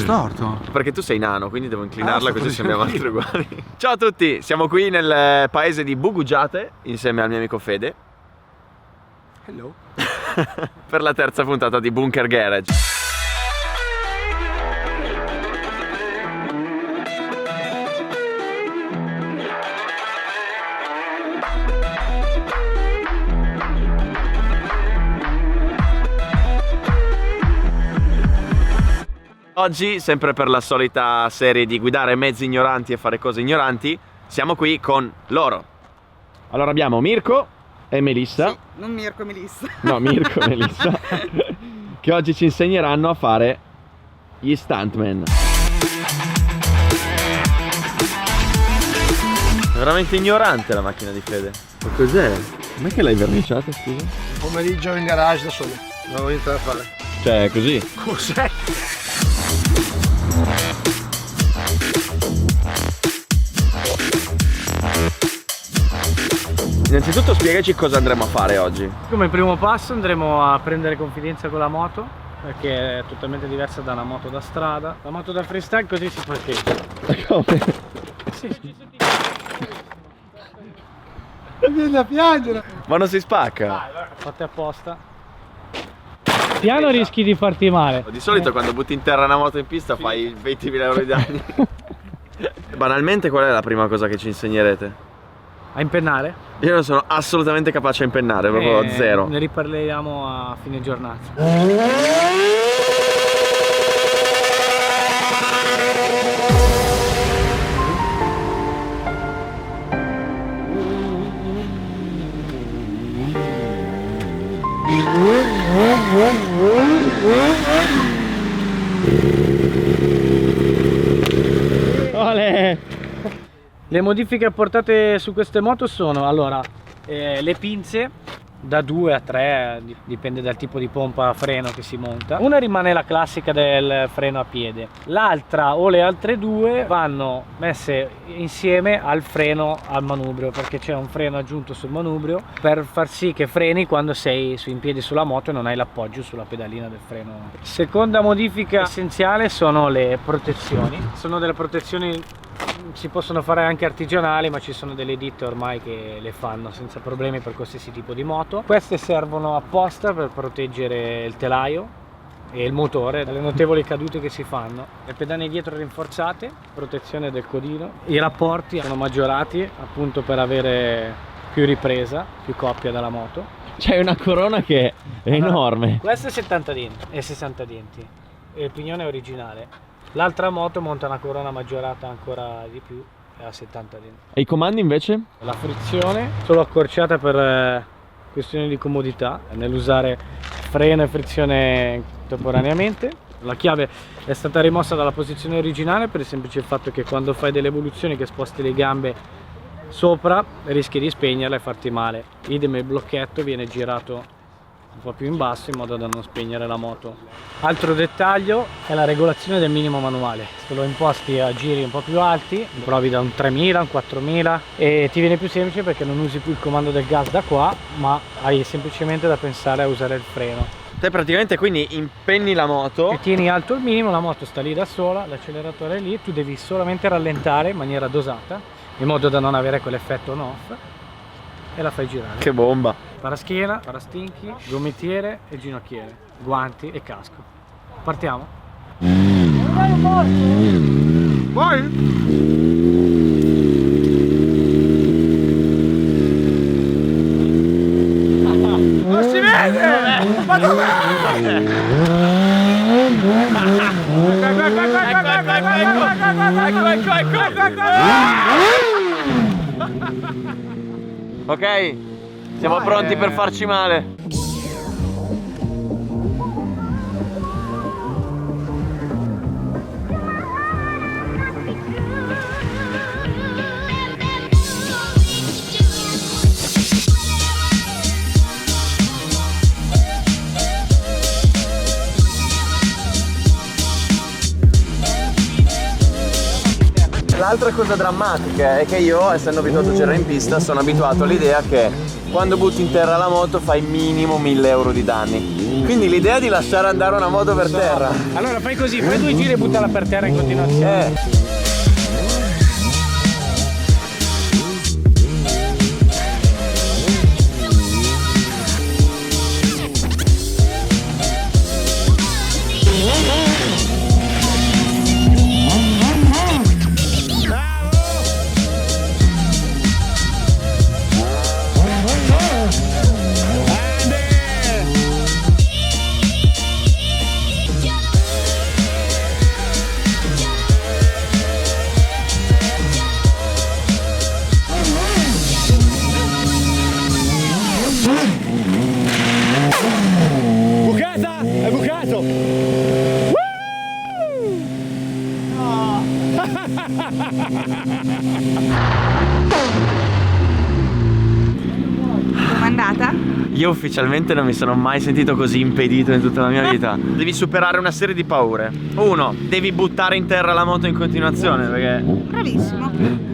storto? Perché tu sei nano, quindi devo inclinarla così sembriamo altri uguali. Ciao a tutti, siamo qui nel paese di Bugugiate insieme al mio amico Fede. Hello. Per la terza puntata di Bunker Garage. Oggi, sempre per la solita serie di guidare mezzi ignoranti e fare cose ignoranti, siamo qui con loro. Allora abbiamo Mirko e Melissa. Sì, non Mirko e Melissa. No, Mirko e Melissa. Che oggi ci insegneranno a fare gli stuntman. È veramente ignorante la macchina di Fede. Ma cos'è? Com'è che l'hai verniciata, scusa? Pomeriggio in garage da solo. Non ho niente da fare. Cioè, così? Cos'è? Innanzitutto spiegaci cosa andremo a fare oggi. Come primo passo andremo a prendere confidenza con la moto, perché è totalmente diversa da una moto da strada. La moto da freestyle così si parcheggia. Come? Sì. Mi viene da piangere. Ma non si spacca? Fatte apposta. Piano rischi di farti male. Di solito quando butti in terra una moto in pista fai 20.000 euro di danni. Banalmente qual è la prima cosa che ci insegnerete? A impennare? Io non sono assolutamente capace a impennare, proprio zero. Ne riparliamo a fine giornata. Olè! Le modifiche apportate su queste moto sono allora le pinze da 2 a 3, dipende dal tipo di pompa a freno che si monta. Una rimane la classica del freno a piede, l'altra o le altre due vanno messe insieme al freno al manubrio, perché c'è un freno aggiunto sul manubrio per far sì che freni quando sei in piedi sulla moto e non hai l'appoggio sulla pedalina del freno. Seconda modifica essenziale sono le protezioni. Sono delle protezioni, si possono fare anche artigianali, ma ci sono delle ditte ormai che le fanno senza problemi per qualsiasi tipo di moto. Queste servono apposta per proteggere il telaio e il motore dalle notevoli cadute che si fanno. Le pedane dietro rinforzate, protezione del codino. I rapporti sono maggiorati appunto per avere più ripresa, più coppia dalla moto. C'è una corona che è enorme. Questo è 70 denti e 60 denti e il pignone è originale. L'altra moto monta una corona maggiorata ancora di più, è a 70 denti. E i comandi invece? La frizione solo accorciata per questioni di comodità nell'usare freno e frizione contemporaneamente. La chiave è stata rimossa dalla posizione originale per il semplice fatto che quando fai delle evoluzioni che sposti le gambe sopra rischi di spegnerla e farti male. Idem il blocchetto viene girato un po' più in basso in modo da non spegnere la moto. Altro dettaglio è la regolazione del minimo manuale. Se lo imposti a giri un po' più alti, provi da un 3000, un 4000 e ti viene più semplice perché non usi più il comando del gas da qua, ma hai semplicemente da pensare a usare il freno. Te praticamente quindi impenni la moto. Se tieni alto il minimo, la moto sta lì da sola, l'acceleratore è lì, tu devi solamente rallentare in maniera dosata in modo da non avere quell'effetto on-off e la fai girare. Che bomba! Paraschiena, parastinchi, gomittiere e ginocchiere, guanti e casco. Partiamo? Vai! Non si vede! Ma dov'è? Ok, siamo pronti per farci male. L'altra cosa drammatica è che io, essendo abituato a girare in pista, sono abituato all'idea che quando butti in terra la moto fai minimo 1000 euro di danni. Quindi l'idea è di lasciare andare una moto per terra. Allora fai così, fai 2 giri e buttala per terra in continuazione. È bucato! Com'è andata? Io ufficialmente non mi sono mai sentito così impedito in tutta la mia vita. Devi superare una serie di paure. 1. Devi buttare in terra la moto in continuazione perché... Bravissimo.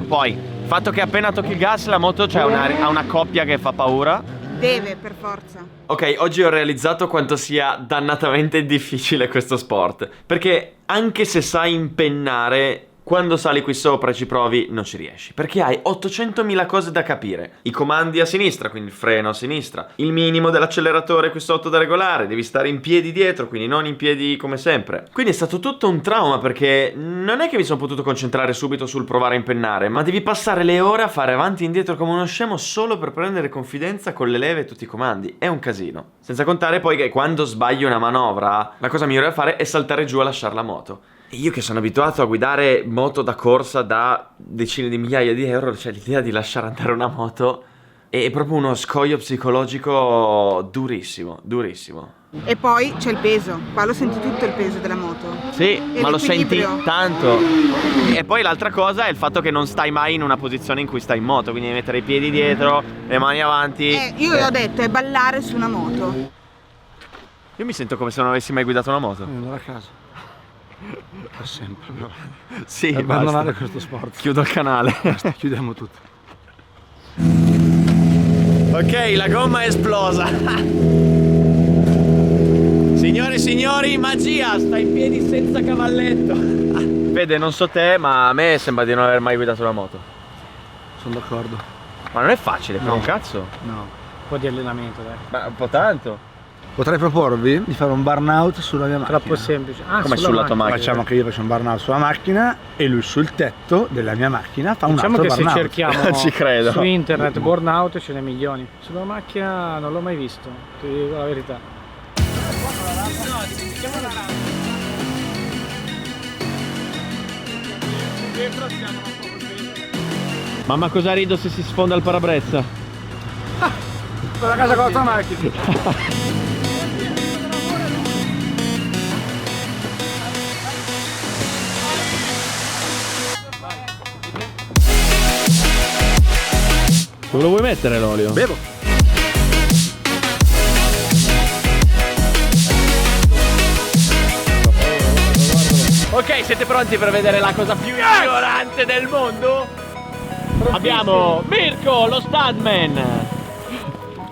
Poi, il fatto che appena tocchi il gas la moto ha una coppia che fa paura. Deve, per forza. Ok, oggi ho realizzato quanto sia dannatamente difficile questo sport. Perché anche se sai impennare, quando sali qui sopra e ci provi non ci riesci. Perché hai 800.000 cose da capire. I comandi a sinistra, quindi il freno a sinistra. Il minimo dell'acceleratore qui sotto da regolare. Devi stare in piedi dietro, quindi non in piedi come sempre. Quindi è stato tutto un trauma perché non è che mi sono potuto concentrare subito sul provare a impennare, ma devi passare le ore a fare avanti e indietro come uno scemo solo per prendere confidenza con le leve e tutti i comandi. È un casino. Senza contare poi che quando sbagli una manovra, la cosa migliore da fare è saltare giù a lasciare la moto. E io che sono abituato a guidare moto da corsa da decine di migliaia di euro, cioè l'idea di lasciare andare una moto è proprio uno scoglio psicologico durissimo, durissimo. E poi c'è il peso. Qua lo senti tutto il peso della moto. Sì, E ma lo senti l'equilibrio. tanto. E poi l'altra cosa è il fatto che non stai mai in una posizione in cui stai in moto, quindi devi mettere i piedi dietro, le mani avanti. Io ho detto, è ballare su una moto. Io mi sento come se non avessi mai guidato una moto. Andare a casa. Per sempre, no. Sì, Abbandonare basta. questo sport. Chiudo il canale. Chiudiamo tutto. Ok, la gomma è esplosa. Signore e signori, magia, sta in piedi senza cavalletto. Vede, non so te, ma a me sembra di non aver mai guidato una moto. Sono d'accordo. Ma non è facile, per No. un cazzo. No. Un po' di allenamento, dai. Ma un po' tanto. Potrei proporvi di fare un burnout sulla mia macchina. Troppo semplice. Ah, Come sulla tua macchina? Facciamo che io faccio un burnout sulla macchina e lui sul tetto della mia macchina fa un Diciamo altro che se burnout. cerchiamo Ci credo. su internet burnout ce ne milioni. Sulla macchina non l'ho mai visto, ti dico la verità. Mamma, cosa rido se si sfonda il parabrezza? Per a casa con la tua macchina. Dove lo vuoi mettere l'olio? Bevo. Ok, siete pronti per vedere la cosa più ignorante del mondo? Abbiamo Mirko, lo stuntman.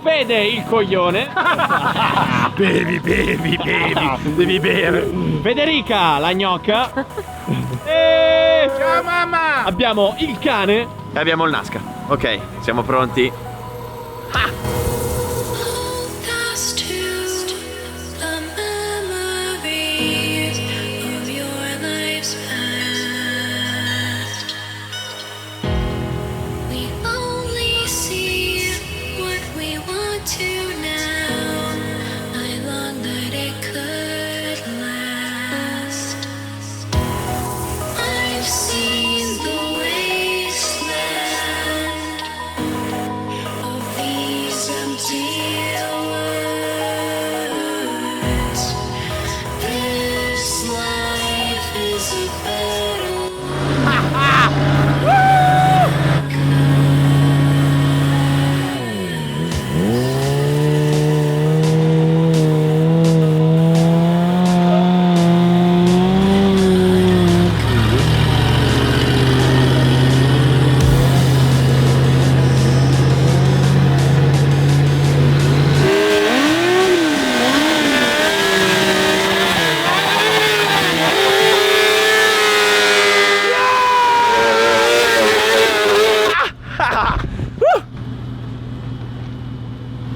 Fede, il coglione. Bevi, devi bere. Federica, la gnocca. E Ciao mamma! abbiamo il cane. E abbiamo il Nasca. Ok, siamo pronti. Us to the memories of your life's past. We only see what we want to now. I long that it could last. I've seen the wasteland.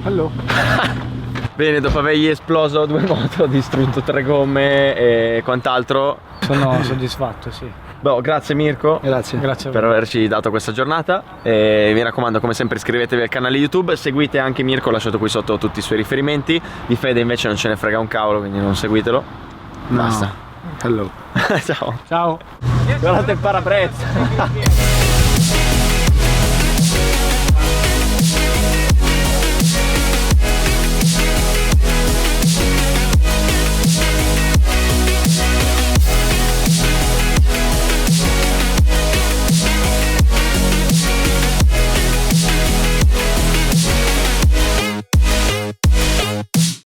Hello. Bene, dopo avergli esploso 2 moto, distrutto 3 gomme e quant'altro. Sono soddisfatto, sì. Boh, grazie Mirko. Grazie. Grazie a Per voi. averci dato questa giornata e mi raccomando, come sempre, iscrivetevi al canale YouTube, seguite anche Mirko, ho lasciato qui sotto tutti i suoi riferimenti. Di Fede invece non ce ne frega un cavolo, quindi non seguitelo. No. Basta. Hello. Ciao. Ciao. Guardate il parabrezza.